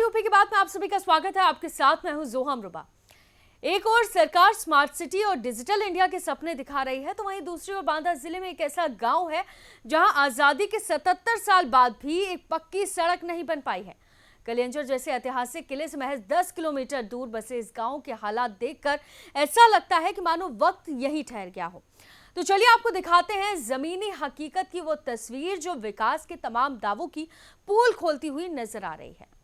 UP की बात में आप सभी का स्वागत है। आपके साथ मैं हूं जोहा अमरुबा। एक और सरकार स्मार्ट सिटी और डिजिटल इंडिया के सपने दिखा रही है, तो वहीं दूसरी ओर बांदा जिले में एक ऐसा गांव है जहां आजादी के 77 साल बाद भी एक पक्की सड़क नहीं बन पाई है। कलिंजर जैसे ऐतिहासिक किले से महज 10 किलोमीटर दूर बसे इस गांव के हालात देखकर ऐसा लगता है कि मानो वक्त यहीं ठहर गया हो। तो चलिए आपको दिखाते हैं जमीनी हकीकत की वो तस्वीर जो विकास के तमाम दावों की पोल खोलती हुई नजर आ रही है।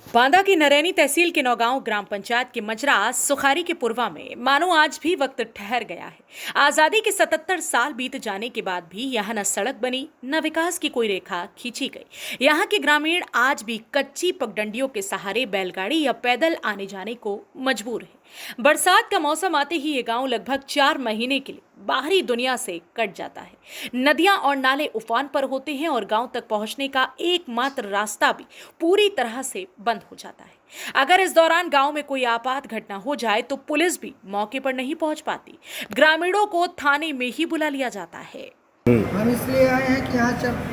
बांदा की नरैनी तहसील के नौगांव ग्राम पंचायत के मजरा सुखारी के पूर्वा में मानो आज भी वक्त ठहर गया है। आजादी के 77 साल बीत जाने के बाद भी यहाँ न सड़क बनी, न विकास की कोई रेखा खींची गई। यहाँ के ग्रामीण आज भी कच्ची पगडंडियों के सहारे बैलगाड़ी या पैदल आने जाने को मजबूर है। बरसात का मौसम आते ही ये गांव लगभग 4 महीने के लिए बाहरी दुनिया से कट जाता है। नदियां और नाले उफान पर होते हैं और गांव तक पहुंचने का एकमात्र रास्ता भी पूरी तरह से बंद हो जाता है। अगर इस दौरान गांव में कोई आपात घटना हो जाए तो पुलिस भी मौके पर नहीं पहुंच पाती। ग्रामीणों को थाने में ही बुला लिया जाता है। हम इसलिए आए हैं कि यहाँ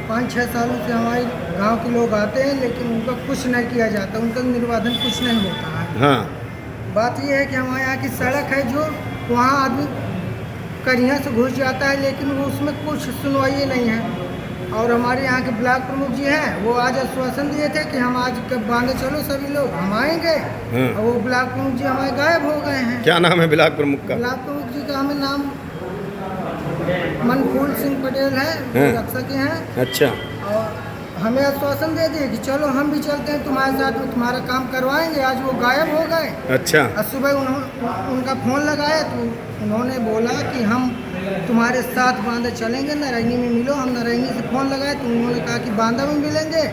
5-6 सालों से हमारे गांव के लोग आते हैं, लेकिन उनका कुछ नहीं किया जाता, उनका निर्वाधन कुछ नहीं होता है। हाँ। बात यह है कि हमारे यहाँ की सड़क है जो वहाँ आदमी करिया से घुस जाता है, लेकिन वो उसमें कुछ सुनवाई नहीं है। और हमारे यहाँ के ब्लॉक प्रमुख जी हैं, वो आज आश्वासन दिए थे कि हम आज कब बांधे चलो सभी लोग हम आएंगे। और वो ब्लॉक प्रमुख जी हमारे गायब हो गए हैं। क्या नाम है ब्लॉक प्रमुख का? ब्लॉक प्रमुख जी का हमें नाम मनफूल सिंह पटेल है, रक्षक हैं। अच्छा। और हमें आश्वासन दे दिए कि चलो हम भी चलते हैं तुम्हारे साथ में, तुम्हारा काम करवाएंगे। आज वो गायब हो गए। अच्छा। और सुबह उनका फ़ोन लगाया तो उन्होंने बोला कि हम तुम्हारे साथ बांदा चलेंगे, नरैनी में मिलो। हम नरैनी से फ़ोन लगाए तो उन्होंने कहा कि बांदा में मिलेंगे।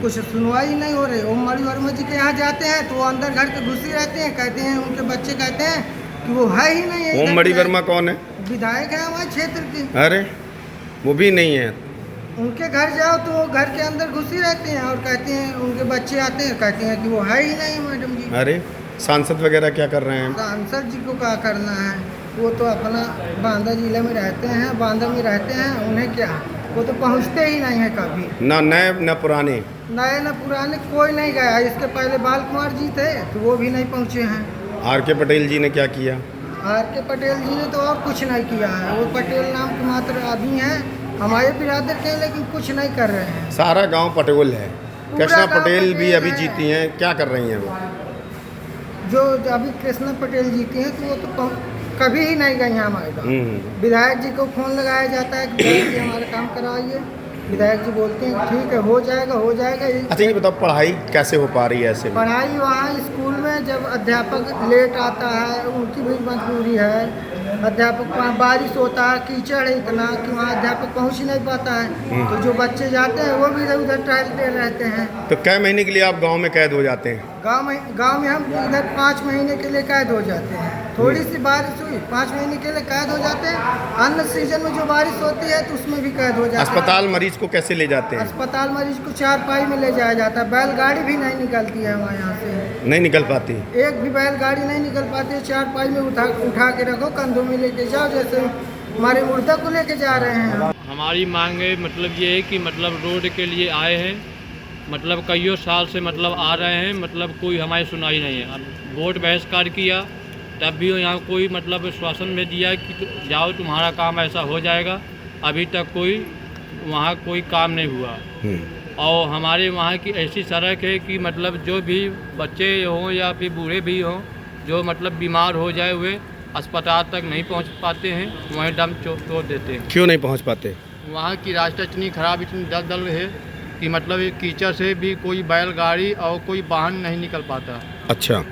कुछ सुनवाई नहीं हो रही। ओम मणि वर्मा जी के यहाँ जाते हैं तो वो अंदर घर के घुसे रहते हैं, कहते हैं उनके बच्चे कहते हैं कि वो है ही नहीं है। ओम मणि वर्मा कौन है? विधायक है हमारे क्षेत्र के। अरे वो भी नहीं है। उनके घर जाओ तो वो घर के अंदर घुसे रहते हैं और कहते हैं, उनके बच्चे आते हैं कहते हैं कि वो है ही नहीं मैडम जी। अरे सांसद वगैरह क्या कर रहे हैं? सांसद जी को क्या करना है, वो तो अपना बांदा जिले में रहते हैं, बांदा में रहते हैं, उन्हें क्या, वो तो पहुंचते ही नहीं है कभी। ना नए न पुराने? नए न पुराने कोई नहीं गया। इसके पहले बाल कुमार जी थे तो वो भी नहीं पहुँचे हैं। R.K. पटेल जी ने क्या किया? R.K. पटेल जी ने तो और कुछ नहीं किया है। वो पटेल नाम के मात्र आदमी हैं, हमारे बिरादर के, लेकिन कुछ नहीं कर रहे हैं। सारा गांव पटेल है। कृष्णा पटेल भी अभी जीती हैं, क्या कर रही हैं वो? जो अभी कृष्णा पटेल जीती हैं तो वो तो कभी ही नहीं गई हैं हमारे गाँव। विधायक जी को फ़ोन लगाया जाता है कि विधायक जी हमारा काम करवाइए। विधायक जी बोलते हैं ठीक है हो जाएगा हो जाएगा। अच्छा ये बताओ पढ़ाई कैसे हो पा रही है ऐसे में? पढ़ाई वहाँ स्कूल में जब अध्यापक लेट आता है, उनकी भी मजबूरी है। अध्यापक बारिश होता है, कीचड़ है इतना कि वहाँ अध्यापक पहुँच ही नहीं पाता है। तो जो बच्चे जाते हैं वो भी इधर उधर टहलते रहते हैं। तो कै महीने के लिए आप गांव में कैद हो जाते हैं? गांव में हम इधर 5 महीने के लिए कैद हो जाते हैं। थोड़ी सी बारिश हुई 5 महीने के लिए कैद हो जाते हैं। अन्य सीजन में जो बारिश होती है तो उसमें भी कैद हो जाते हैं। अस्पताल मरीज को कैसे ले जाते हैं? अस्पताल मरीज को 4 में ले जाया जाता है। बैलगाड़ी भी नहीं निकलती है हमारे यहाँ से, नहीं निकल पाती। एक भी बैलगाड़ी नहीं निकल पाती है। 4 में उठा के रखो, कंधों में लेके जाओ, जैसे हमारे मुर्दा को लेके जा रहे हैं। हमारी मांगे मतलब ये है कि मतलब रोड के लिए आए हैं, मतलब कईयों साल से मतलब आ रहे हैं, मतलब कोई हमारी सुनाई नहीं है। वोट बहिष्कार किया तब भी यहाँ कोई मतलब आश्वासन में दिया कि जाओ तुम्हारा काम ऐसा हो जाएगा। अभी तक कोई वहाँ कोई काम नहीं हुआ। और हमारे वहाँ की ऐसी सड़क है कि मतलब जो भी बच्चे हों या फिर बूढ़े भी हों, जो मतलब बीमार हो जाए हुए अस्पताल तक नहीं पहुँच पाते हैं, वहीं दम तोड़ देते हैं। क्यों नहीं पहुँच पाते? वहाँ की रास्ता इतनी ख़राब, इतनी दलदल है कि मतलब कीचड़ से भी कोई बैलगाड़ी और कोई वाहन नहीं निकल पाता। अच्छा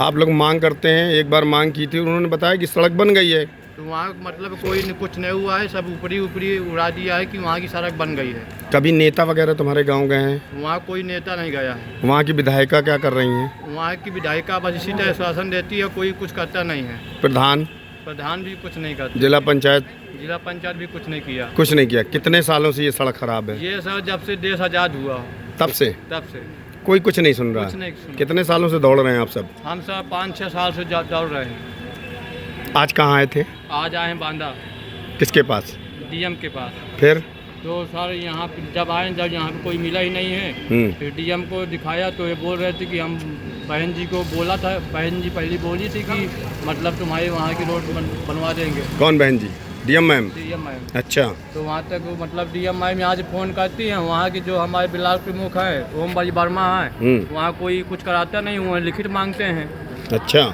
आप लोग मांग करते हैं, एक बार मांग की थी, उन्होंने बताया कि सड़क बन गई है। तो वहाँ मतलब कोई कुछ नहीं हुआ है, सब ऊपरी उड़ा दिया है कि वहाँ की सड़क बन गई है। कभी नेता वगैरह तुम्हारे गांव गए हैं? वहाँ कोई नेता नहीं गया है। वहाँ की विधायिका क्या कर रही हैं? वहाँ की विधायिका बस इसी तरह शासन देती है, कोई कुछ करता नहीं है। प्रधान भी कुछ नहीं करता। जिला पंचायत भी कुछ नहीं किया। कुछ नहीं किया। कितने सालों से ये सड़क खराब है? ये सर जब से देश आज़ाद हुआ तब से कोई कुछ नहीं सुन रहा? कुछ नहीं सुन। कितने सालों से दौड़ रहे हैं आप सब? हम सब 5-6 साल से दौड़ रहे हैं। आज कहाँ आए थे? आज आए हैं बांदा। किसके पास? डीएम के पास। फिर तो सर यहाँ पे जब आए, जब यहाँ पे कोई मिला ही नहीं है, फिर डीएम को दिखाया तो ये बोल रहे थे कि हम बहन जी को बोला था, बहन जी पहले बोली थी कि मतलब तुम्हारे वहाँ की रोड बनवा देंगे। कौन बहन जी? DM ma'am? DM ma'am. अच्छा। तो वहाँ तक वो मतलब डीएम मैम यहाँ से फ़ोन करती हैं, वहाँ की जो हमारे बिलाल प्रमुख है ओम भाई वर्मा है, वहाँ कोई कुछ कराता नहीं, वहाँ लिखित मांगते हैं। अच्छा,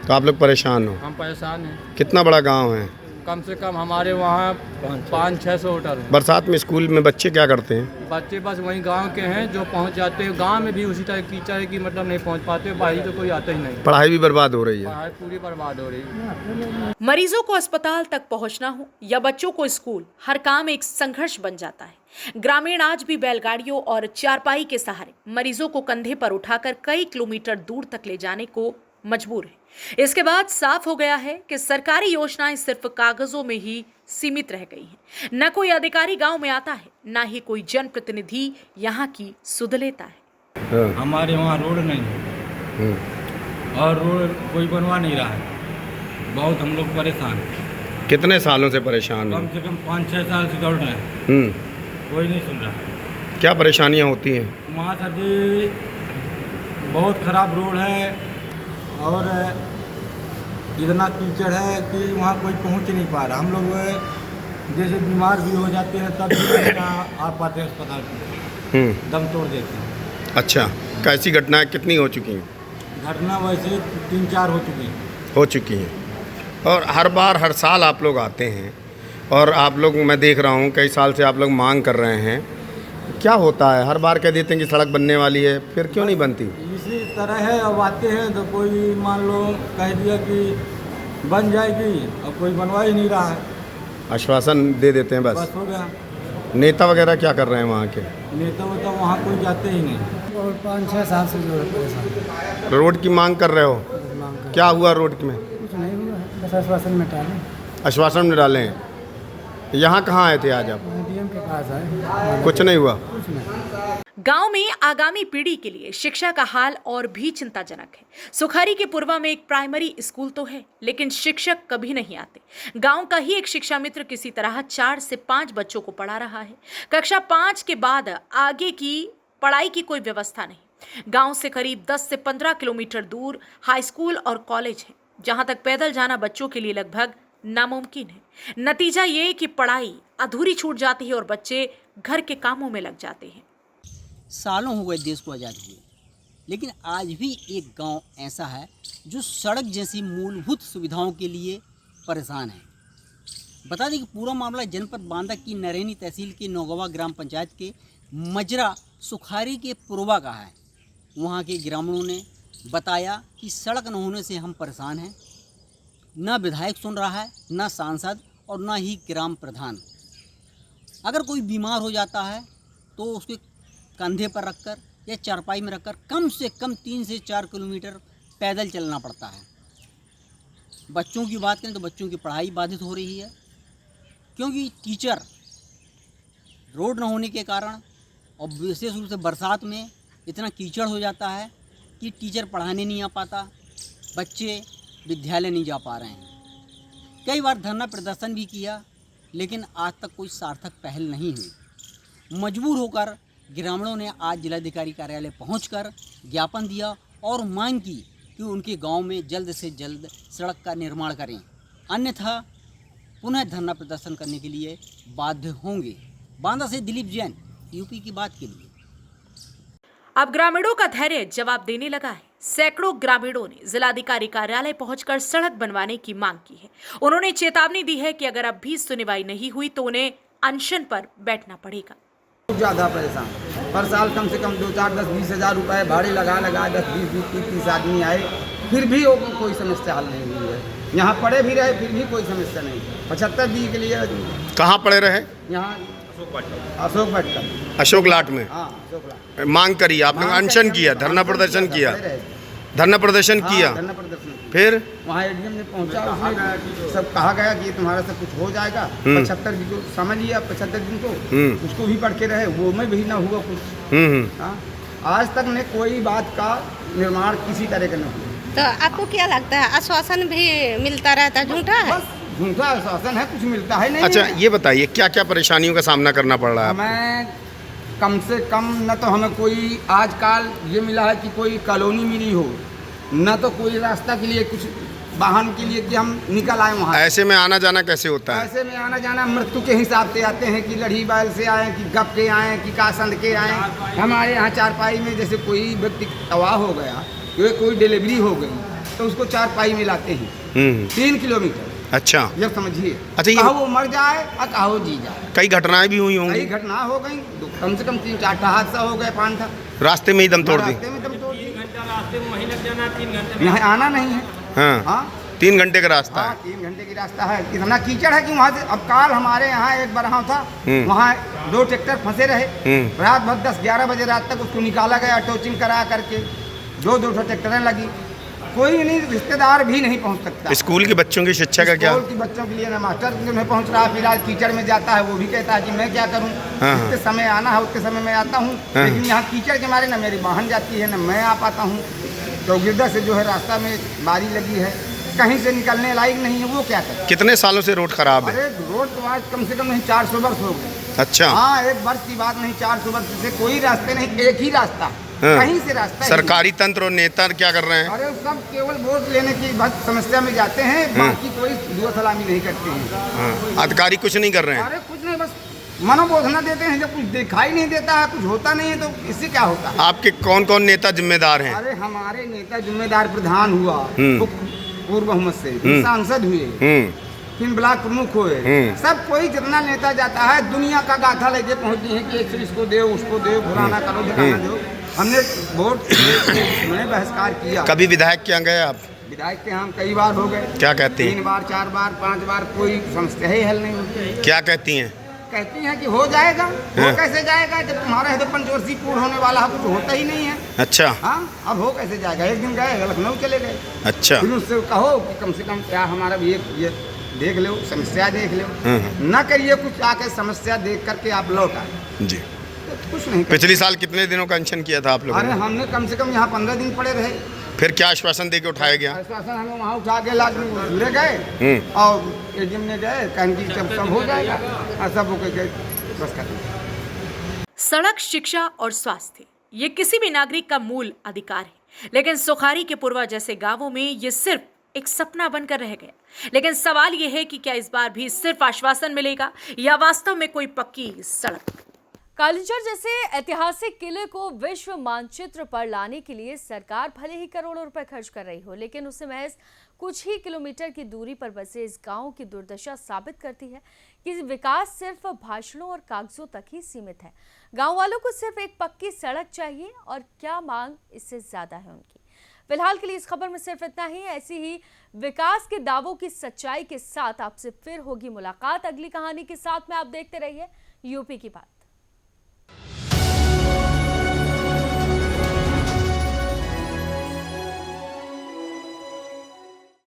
तो आप लोग परेशान हो? हम परेशान हैं। कितना बड़ा गांव है? कम से कम हमारे वहाँ 500-600 होटल हैं। बरसात में स्कूल में बच्चे क्या करते हैं? बच्चे बस वहीं गांव के हैं जो पहुंच जाते हैं, गांव में भी उसी तरह कीचड़ है कि मतलब नहीं पहुंच पाते, बाहरी तो कोई आता ही नहीं। पढ़ाई भी बर्बाद हो रही है। पढ़ाई पूरी बर्बाद हो रही है। मरीजों को अस्पताल तक पहुंचना हो या बच्चों को स्कूल, हर काम एक संघर्ष बन जाता है। ग्रामीण आज भी बैलगाड़ियों और चारपाई के सहारे मरीजों को कंधे पर उठाकर कई किलोमीटर दूर तक ले जाने को मजबूर है। इसके बाद साफ हो गया है कि सरकारी योजनाएं सिर्फ कागजों में ही सीमित रह गई हैं। न कोई अधिकारी गांव में आता है, न ही कोई जनप्रतिनिधि यहां की सुध लेता है। हमारे वहाँ रोड नहीं है और रोड कोई बनवा नहीं रहा है। बहुत हम लोग परेशान हैं। कितने सालों से परेशान कम हैं? से कम 5-6 साल से दौड़ रहे हैं, कोई नहीं सुन रहा। क्या परेशानियां होती हैं? वहाँ सर जी बहुत ख़राब रोड है और इतना कीचड़ है कि वहाँ कोई पहुँच नहीं पा रहा। हम लोग जैसे बीमार भी हो जाते हैं तब भी नहीं आ पाते अस्पताल में, दम तोड़ देते हैं। अच्छा, कैसी घटनाएं कितनी हो चुकी हैं? घटना वैसे 3-4 हो चुकी हैं। और हर बार हर साल आप लोग आते हैं और आप लोग, मैं देख रहा हूँ कई साल से आप लोग मांग कर रहे हैं, क्या होता है? हर बार कह देते हैं कि सड़क बनने वाली है, फिर क्यों नहीं बनती? इसी तरह है। अब आते हैं तो कोई मान लो कह दिया कि बन जाएगी, अब कोई बनवा ही नहीं रहा है। आश्वासन दे देते हैं बस हो गया। नेता वगैरह क्या कर रहे हैं वहाँ के? नेता तो वहाँ कोई जाते ही नहीं। और 5-6 साल से जो परेशान रोड की मांग कर रहे हो? क्या हुआ रोड में? कुछ नहीं हुआ, बस आश्वासन में डालें। आश्वासन में डाले हैं। यहाँ कहाँ आए थे आज आप? डीएम के पास आए, कुछ नहीं हुआ? कुछ नहीं। गांव में आगामी पीढ़ी के लिए शिक्षा का हाल और भी चिंताजनक है। सुखारी के पूर्वा में एक प्राइमरी स्कूल तो है, लेकिन शिक्षक कभी नहीं आते। गांव का ही एक शिक्षा मित्र किसी तरह 4 से 5 बच्चों को पढ़ा रहा है। कक्षा 5 के बाद आगे की पढ़ाई की कोई व्यवस्था नहीं। गांव से करीब 10 से 15 किलोमीटर दूर हाई स्कूल और कॉलेज है, जहां तक पैदल जाना बच्चों के लिए लगभग नामुमकिन है। नतीजा ये कि पढ़ाई अधूरी छूट जाती है और बच्चे घर के कामों में लग जाते हैं। सालों हो गए देश को आज़ाद हुए, लेकिन आज भी एक गांव ऐसा है जो सड़क जैसी मूलभूत सुविधाओं के लिए परेशान है। बता दें कि पूरा मामला जनपद बांदा की नरैनी तहसील के नौगवा ग्राम पंचायत के मजरा सुखारी के पूर्वा का है। वहां के ग्रामीणों ने बताया कि सड़क न होने से हम परेशान हैं। न विधायक सुन रहा है, न सांसद और न ही ग्राम प्रधान। अगर कोई बीमार हो जाता है तो उसके कंधे पर रखकर या चारपाई में रखकर कम से कम 3 से 4 किलोमीटर पैदल चलना पड़ता है। बच्चों की बात करें तो बच्चों की पढ़ाई बाधित हो रही है, क्योंकि टीचर रोड न होने के कारण और विशेष रूप से बरसात में इतना कीचड़ हो जाता है कि टीचर पढ़ाने नहीं आ पाता, बच्चे विद्यालय नहीं जा पा रहे हैं। कई बार धरना प्रदर्शन भी किया, लेकिन आज तक कोई सार्थक पहल नहीं हुई। मजबूर होकर ग्रामीणों ने आज जिलाधिकारी कार्यालय पहुंचकर ज्ञापन दिया और मांग की कि उनके गांव में जल्द से जल्द सड़क का निर्माण करें, अन्यथा पुनः धरना प्रदर्शन करने के लिए बाध्य होंगे। बांदा से दिलीप जैन, यूपी की बात के लिए। अब ग्रामीणों का धैर्य जवाब देने लगा है। सैकड़ों ग्रामीणों ने जिलाधिकारी कार्यालय पहुंचकर सड़क बनवाने की मांग की है। उन्होंने चेतावनी दी है कि अगर अब भी सुनवाई नहीं हुई तो उन्हें अनशन पर बैठना पड़ेगा। बहुत ज़्यादा परेशान, हर साल कम से कम 2, 4, 10, 20 हज़ार रुपये भाड़े लगा 10, 20, 30 आदमी आए, फिर भी वो कोई समस्या हल नहीं हुई है। यहाँ पड़े भी रहे फिर भी कोई समस्या नहीं। 75 दी के लिए कहाँ पड़े रहे? यहाँ अशोक भट्ट, अशोक लाट में। हाँ, अशोक लाट। मांग करी, आपने अनशन किया, धरना प्रदर्शन किया, धरना प्रदर्शन किया, धरना प्रदर्शन किया। फिर वहाँ एडीएम ने पहुँचा, उसमें सब कहा गया कि तुम्हारा सब कुछ हो जाएगा। 75 दिन को समझ लिया, 75 दिन को उसको भी पढ़ के रहे, वो में भी ना हुआ कुछ। हाँ, आज तक ने कोई बात का निर्माण किसी तरह का नहीं हुआ। तो आपको क्या लगता है आश्वासन भी मिलता रहता है, झूठा है? झूठा आश्वासन है, कुछ मिलता है नहीं। अच्छा ये बताइए क्या क्या परेशानियों का सामना करना पड़ रहा है आपको? हमें कम से कम न तो हमें कोई आजकल ये मिला है कि कोई कॉलोनी मिली हो, न तो कोई रास्ता के लिए कुछ वाहन के लिए कि हम निकल आए वहाँ। ऐसे में आना जाना कैसे होता है? ऐसे में आना जाना मृत्यु के हिसाब से आते हैं कि लड़ी बैल से आए, कि गप के आए, कि कासंद के आए। हमारे यहाँ चारपाई में जैसे कोई व्यक्ति तबाह हो गया, कोई डिलीवरी हो गई, तो उसको चारपाई में लाते हैं 3 किलोमीटर। अच्छा ये समझिए। अच्छा, ये कहो वो मर जाए और कहो जी जाए। कई घटनाएं भी हुई कई होंगी, घटना हो गई, कम से कम 3-4 हादसा हो गए, 5 था रास्ते में ही दम तोड़ दी। रास्ते में दम तोड़ दी। यहाँ आना नहीं है। हाँ, हाँ 3 घंटे का रास्ता हाँ, है। 3 घंटे की रास्ता है। इतना कीचड़ है कि वहाँ से अब काल हमारे यहाँ एक बरहा था, वहाँ 2 ट्रैक्टर फंसे रहे। रात भर 10-11 बजे रात तक उसको निकाला गया, टोचिंग करा करके 2 ट्रैक्टरें लगी। कोई नहीं, रिश्तेदार भी नहीं पहुँच सकता। स्कूल के बच्चों की शिक्षा का क्या? स्कूल के बच्चों के लिए ना मास्टर नहीं पहुँच रहा, फिर आज कीचड़ में जाता है, वो भी कहता है कि मैं क्या करूँ, जितने समय आना है उतने समय मैं आता हूँ, लेकिन यहाँ कीचड़ के मारे ना मेरी वाहन जाती है, ना मैं आ पाता हूँ। तो गिरदा से जो है रास्ता में बारी लगी है, कहीं से निकलने लायक नहीं है, वो क्या करे। कितने सालों से रोड खराब है? अरे रोड तो आज कम से कम नहीं 400 वर्ष हो गए। अच्छा हाँ, 1 वर्ष की बात नहीं, 400 वर्ष से कोई रास्ते नहीं, एक ही रास्ता, कहीं से रास्ता ही सरकारी तंत्र और नेता क्या कर रहे हैं? नहीं। अरे सब केवल वोट लेने की बस समस्या में जाते हैं, बाकी कोई दुआ सलामी नहीं करते हैं। अधिकारी कुछ नहीं कर रहे हैं? अरे कुछ नहीं, बस मनोबोधना देते हैं। जब कुछ दिखाई नहीं देता है, कुछ होता नहीं है, तो इससे क्या होता है? आपके कौन कौन नेता जिम्मेदार हैं? अरे हमारे नेता जिम्मेदार प्रधान हुआ पूर्व बहुमत से, सांसद हुए, फिर ब्लॉक प्रमुख हुए, सब कोई जितना नेता जाता है दुनिया का गाथा लेके पहुंचती है कि एक इसको दो, उसको दो, भुलाना करो, दिखाना दो। हमने वोट मैंने बहिष्कार किया। कभी विधायक के यहाँ गए आप? विधायक के हम कई बार हो गए। क्या कहती हैं? 3 बार, 4 बार, 5 बार, कोई समस्या ही हल नहीं होती। क्या कहती हैं? कहती हैं कि हो जाएगा। हो कैसे जाएगा जब तुम्हारा है तो पंचवर्षीय पूर्ण होने वाला है, कुछ होता ही नहीं है। अच्छा हाँ, अब हो कैसे जाएगा? एक दिन गए लखनऊ चले गए, अच्छा फिर उससे कहो कि कम से कम क्या हमारा भी ये देख लो, समस्या देख लो, न करिए कुछ, आके समस्या देख करके आप लौट आए। जी तो कुछ नहीं कर। पिछले साल कितने दिनों का अनशन किया था आप लोगों अरे ने? हमने कम से कम यहाँ 15 दिन पड़े रहे। फिर क्या आश्वासन देके उठाया गया? आश्वासन हमें वहाँ उठा के ले गए और एजीएम ने गए, कहने की सब हो जाएगा, और सब हो गए, बस खत्म। सड़क, शिक्षा और स्वास्थ्य ये किसी भी नागरिक का मूल अधिकार है, लेकिन सुखारी के पूर्वा जैसे गांवों में ये सिर्फ एक सपना बनकर रह गया। लेकिन सवाल ये है कि क्या इस बार भी सिर्फ आश्वासन मिलेगा या वास्तव में कोई पक्की सड़क? कालीचौर जैसे ऐतिहासिक किले को विश्व मानचित्र पर लाने के लिए सरकार भले ही करोड़ों रुपए खर्च कर रही हो, लेकिन उससे महज कुछ ही किलोमीटर की दूरी पर बसे इस गांव की दुर्दशा साबित करती है कि विकास सिर्फ भाषणों और कागजों तक ही सीमित है। गांव वालों को सिर्फ एक पक्की सड़क चाहिए और क्या मांग इससे ज्यादा है उनकी। फिलहाल के लिए इस खबर में सिर्फ इतना ही। ऐसी ही विकास के दावों की सच्चाई के साथ आपसे फिर होगी मुलाकात अगली कहानी के साथ में। आप देखते रहिए यूपी की बात।